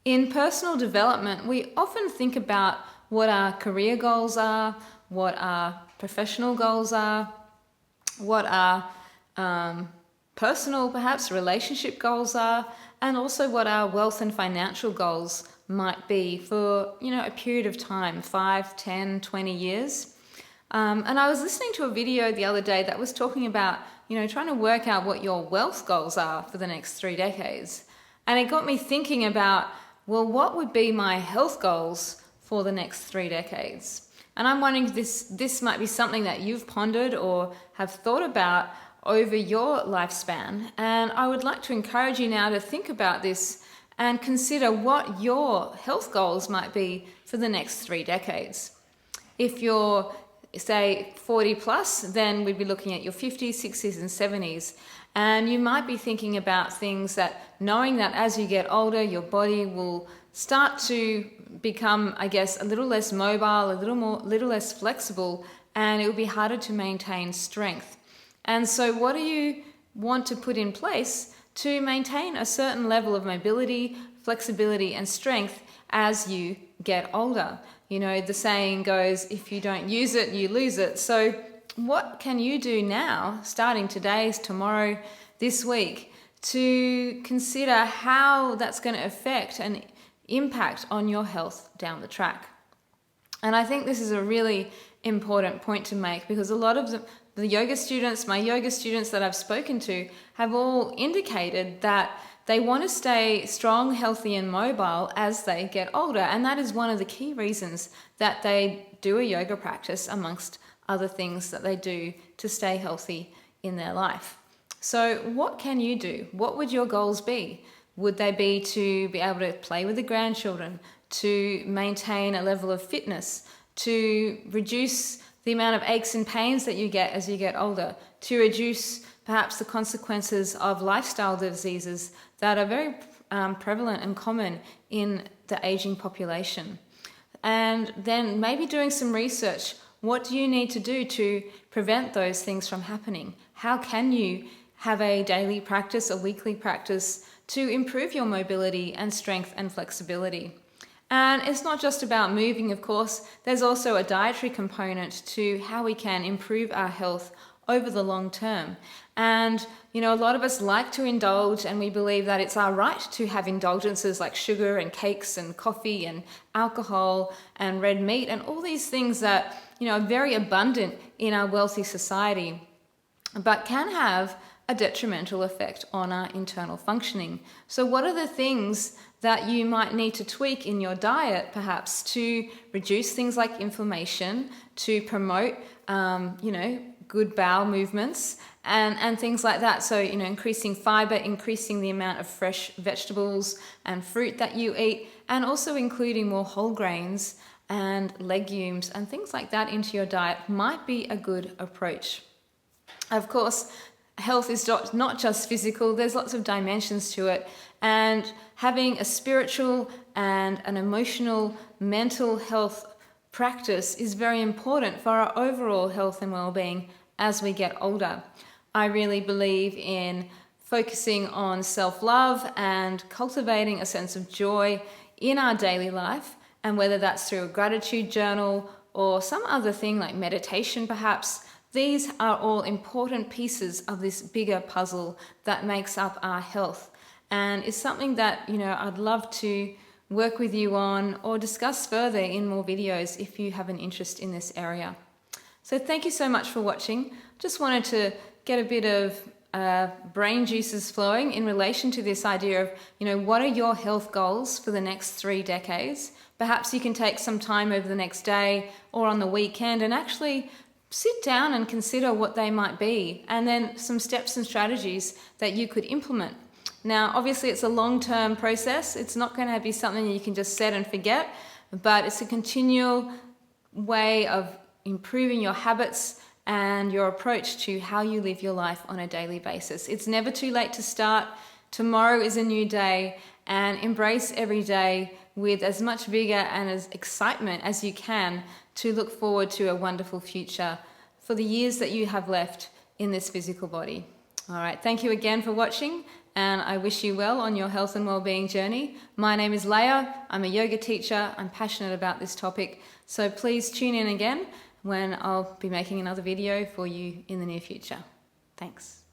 In personal development, we often think about what our career goals are, what our professional goals are, what our personal, perhaps, relationship goals are, and also what our wealth and financial goals might be for, a period of time, 5, 10, 20 years. And I was listening to a video the other day that was talking about, trying to work out what your wealth goals are for the next 3 decades. And it got me thinking about, well, what would be my health goals for the next 3 decades? And I'm wondering if this might be something that you've pondered or have thought about over your lifespan. And I would like to encourage you now to think about this and consider what your health goals might be for the next 3 decades. If you're, say, 40 plus, then we'd be looking at your 50s, 60s, and 70s. And you might be thinking about things that, knowing that as you get older, your body will start to become, I guess, a little less mobile, a little less flexible, and it will be harder to maintain strength. And so what do you want to put in place to maintain a certain level of mobility, flexibility, and strength as you get older? The saying goes, if you don't use it, you lose it. So what can you do now, starting today, tomorrow, this week, to consider how that's going to affect and impact on your health down the track? And I think this is a really important point to make, because a lot of the yoga students, my yoga students that I've spoken to, have all indicated that they want to stay strong, healthy, and mobile as they get older. And that is one of the key reasons that they do a yoga practice, amongst other things that they do to stay healthy in their life. So what can you do? What would your goals be? Would they be to be able to play with the grandchildren, to maintain a level of fitness, to reduce the amount of aches and pains that you get as you get older, to reduce perhaps the consequences of lifestyle diseases that are very prevalent and common in the aging population? And then maybe doing some research. What do you need to do to prevent those things from happening? How can you have a daily practice, a weekly practice, to improve your mobility and strength and flexibility? And it's not just about moving, of course. There's also a dietary component to how we can improve our health over the long term. And, a lot of us like to indulge, and we believe that it's our right to have indulgences like sugar and cakes and coffee and alcohol and red meat and all these things that, are very abundant in our wealthy society, but can have a detrimental effect on our internal functioning. So what are the things that you might need to tweak in your diet, perhaps, to reduce things like inflammation, to promote, good bowel movements and things like that? So, increasing fiber, increasing the amount of fresh vegetables and fruit that you eat, and also including more whole grains and legumes and things like that into your diet might be a good approach. Of course, health is not just physical. There's lots of dimensions to it, and having a spiritual and an emotional, mental health practice is very important for our overall health and well-being as we get older. I really believe in focusing on self-love and cultivating a sense of joy in our daily life, and whether that's through a gratitude journal or some other thing like meditation perhaps, these are all important pieces of this bigger puzzle that makes up our health. And it's something that, I'd love to work with you on or discuss further in more videos if you have an interest in this area. So thank you so much for watching. Just wanted to get a bit of brain juices flowing in relation to this idea of, what are your health goals for the next 3 decades? Perhaps you can take some time over the next day or on the weekend and actually sit down and consider what they might be, and then some steps and strategies that you could implement. Now, obviously, it's a long-term process. It's not going to be something you can just set and forget, but it's a continual way of improving your habits and your approach to how you live your life on a daily basis. It's never too late to start. Tomorrow is a new day, and embrace every day with as much vigor and as excitement as you can to look forward to a wonderful future for the years that you have left in this physical body. All right, thank you again for watching, and I wish you well on your health and wellbeing journey. My name is Leah. I'm a yoga teacher. I'm passionate about this topic. So please tune in again when I'll be making another video for you in the near future. Thanks.